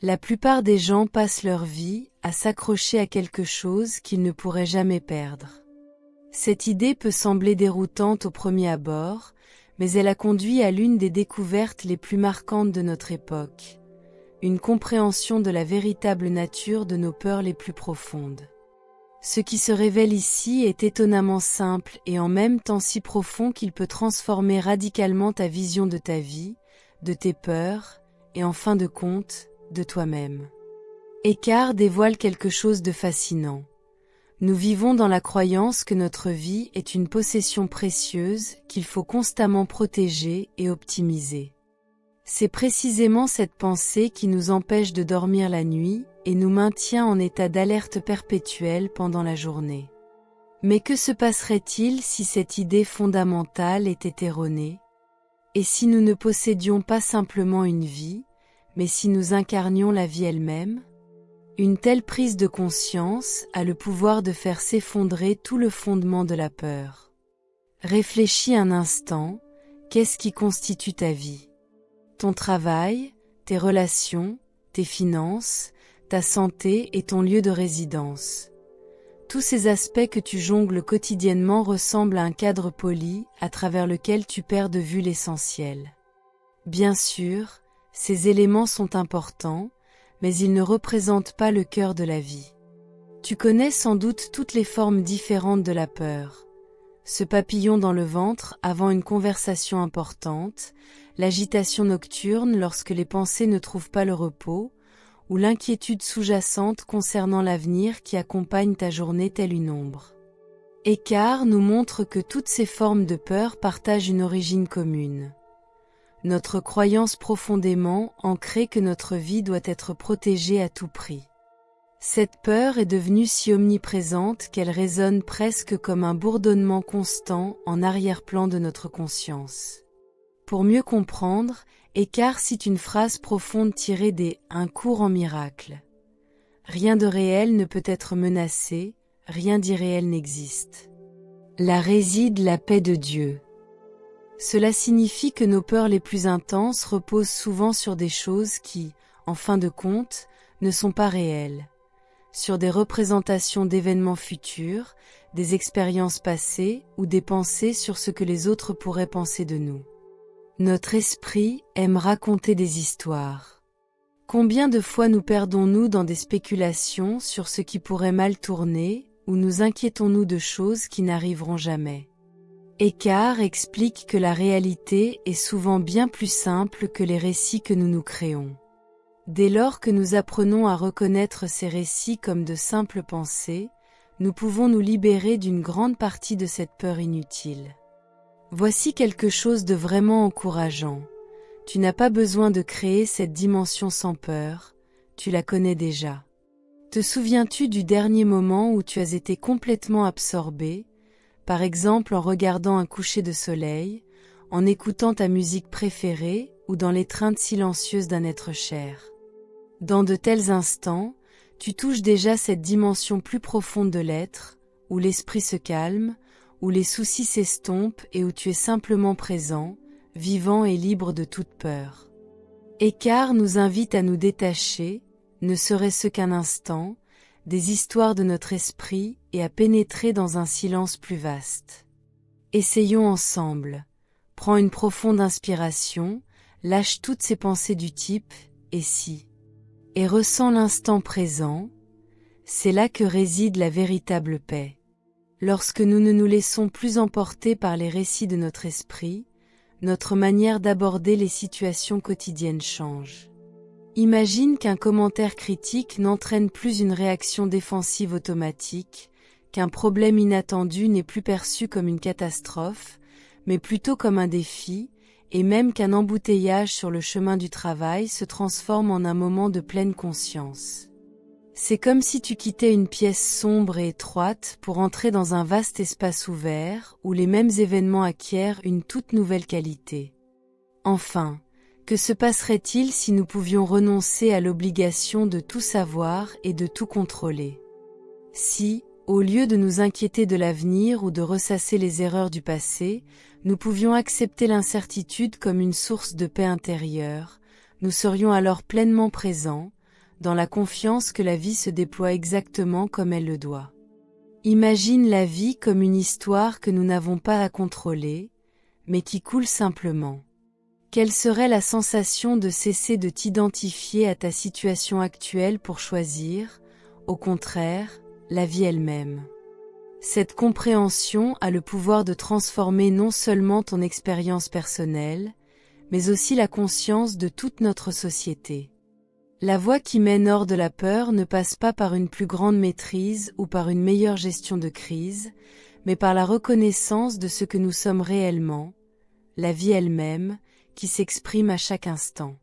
La plupart des gens passent leur vie à s'accrocher à quelque chose qu'ils ne pourraient jamais perdre. Cette idée peut sembler déroutante au premier abord, mais elle a conduit à l'une des découvertes les plus marquantes de notre époque, une compréhension de la véritable nature de nos peurs les plus profondes. Ce qui se révèle ici est étonnamment simple et en même temps si profond qu'il peut transformer radicalement ta vision de ta vie, de tes peurs, et en fin de compte, de toi-même. Eckhart dévoile quelque chose de fascinant. Nous vivons dans la croyance que notre vie est une possession précieuse qu'il faut constamment protéger et optimiser. C'est précisément cette pensée qui nous empêche de dormir la nuit et nous maintient en état d'alerte perpétuelle pendant la journée. Mais que se passerait-il si cette idée fondamentale était erronée? Et si nous ne possédions pas simplement une vie, mais si nous incarnions la vie elle-même? Une telle prise de conscience a le pouvoir de faire s'effondrer tout le fondement de la peur. Réfléchis un instant, qu'est-ce qui constitue ta vie? Ton travail, tes relations, tes finances, ta santé et ton lieu de résidence. Tous ces aspects que tu jongles quotidiennement ressemblent à un cadre poli à travers lequel tu perds de vue l'essentiel. Bien sûr, ces éléments sont importants, mais ils ne représentent pas le cœur de la vie. Tu connais sans doute toutes les formes différentes de la peur. Ce papillon dans le ventre avant une conversation importante, l'agitation nocturne lorsque les pensées ne trouvent pas le repos, ou l'inquiétude sous-jacente concernant l'avenir qui accompagne ta journée telle une ombre. Eckhart nous montre que toutes ces formes de peur partagent une origine commune. Notre croyance profondément ancrée que notre vie doit être protégée à tout prix. Cette peur est devenue si omniprésente qu'elle résonne presque comme un bourdonnement constant en arrière-plan de notre conscience. Pour mieux comprendre, Eckhart cite une phrase profonde tirée des « Un cours en miracle ». Rien de réel ne peut être menacé, rien d'irréel n'existe. Là réside la paix de Dieu. Cela signifie que nos peurs les plus intenses reposent souvent sur des choses qui, en fin de compte, ne sont pas réelles. Sur des représentations d'événements futurs, des expériences passées ou des pensées sur ce que les autres pourraient penser de nous. Notre esprit aime raconter des histoires. Combien de fois nous perdons-nous dans des spéculations sur ce qui pourrait mal tourner, ou nous inquiétons-nous de choses qui n'arriveront jamais? Eckhart explique que la réalité est souvent bien plus simple que les récits que nous nous créons. Dès lors que nous apprenons à reconnaître ces récits comme de simples pensées, nous pouvons nous libérer d'une grande partie de cette peur inutile. Voici quelque chose de vraiment encourageant. Tu n'as pas besoin de créer cette dimension sans peur, tu la connais déjà. Te souviens-tu du dernier moment où tu as été complètement absorbé, par exemple en regardant un coucher de soleil, en écoutant ta musique préférée ou dans l'étreinte silencieuse d'un être cher? Dans de tels instants, tu touches déjà cette dimension plus profonde de l'être, où l'esprit se calme, où les soucis s'estompent et où tu es simplement présent, vivant et libre de toute peur. Eckhart nous invite à nous détacher, ne serait-ce qu'un instant, des histoires de notre esprit et à pénétrer dans un silence plus vaste. Essayons ensemble. Prends une profonde inspiration, lâche toutes ces pensées du type « et si ?» et ressens l'instant présent. C'est là que réside la véritable paix. Lorsque nous ne nous laissons plus emporter par les récits de notre esprit, notre manière d'aborder les situations quotidiennes change. Imagine qu'un commentaire critique n'entraîne plus une réaction défensive automatique, qu'un problème inattendu n'est plus perçu comme une catastrophe, mais plutôt comme un défi, et même qu'un embouteillage sur le chemin du travail se transforme en un moment de pleine conscience. C'est comme si tu quittais une pièce sombre et étroite pour entrer dans un vaste espace ouvert où les mêmes événements acquièrent une toute nouvelle qualité. Enfin, que se passerait-il si nous pouvions renoncer à l'obligation de tout savoir et de tout contrôler? Si, au lieu de nous inquiéter de l'avenir ou de ressasser les erreurs du passé, nous pouvions accepter l'incertitude comme une source de paix intérieure, nous serions alors pleinement présents, dans la confiance que la vie se déploie exactement comme elle le doit. Imagine la vie comme une histoire que nous n'avons pas à contrôler, mais qui coule simplement. Quelle serait la sensation de cesser de t'identifier à ta situation actuelle pour choisir, au contraire, la vie elle-même? Cette compréhension a le pouvoir de transformer non seulement ton expérience personnelle, mais aussi la conscience de toute notre société. La voie qui mène hors de la peur ne passe pas par une plus grande maîtrise ou par une meilleure gestion de crise, mais par la reconnaissance de ce que nous sommes réellement, la vie elle-même, qui s'exprime à chaque instant.